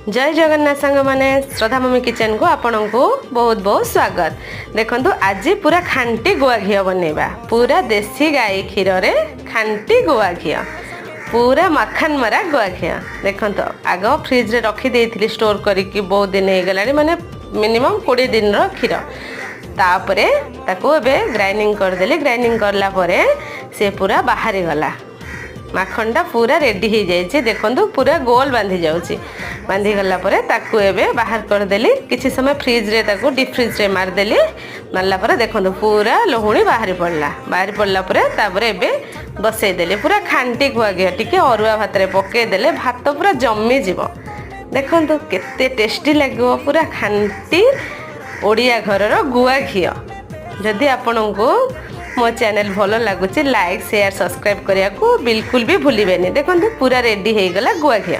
जय जगन्नाथ सांग माने श्रद्धा मम्मी किचन को आपण को बहुत बहुत स्वागत। देखंतु आज पूरा खांटी गुआ घी बनैबा पूरा देसी गाय क्षीर रे खांटी गुआ घी पूरा मक्खन मरा गुआ घी। देखंतु आग फ्रिज रे रखी देइथिली स्टोर करिकि बहुत दिन हे गलानी माने मिनिमम 20 दिन रो क्षीर तापरे ताको एबे ग्राइंडिंग कर देली। ग्राइंडिंग करला परे से पूरा बाहरी गला माखनटा पूरा रेडी हो जाए। देखो पूरा गोल बांधी जाऊँगी बांधी गला ताकू एबे बाहर करदेली किसी समय फ्रिज रे ताकू डीप फ्रिज रे मारदेली। मारला परे देखो पूरा लहुणी बाहरी पड़ला तापर एबे बसईदेली पूरा खांटी गुआ घी टिके अरुआ भात रे पकईदेले भात पूरा जमी जीव। देखो केते टेस्टी लगे पूरा खांटी ओडिया घरर गुआ घी। जदि आपण को मो चैनल भल लगुच लाइक शेयर सब्सक्राइब करने को बिल्कुल भी भूलिए। देखो पूरा रेडी हो गला गुआ घी।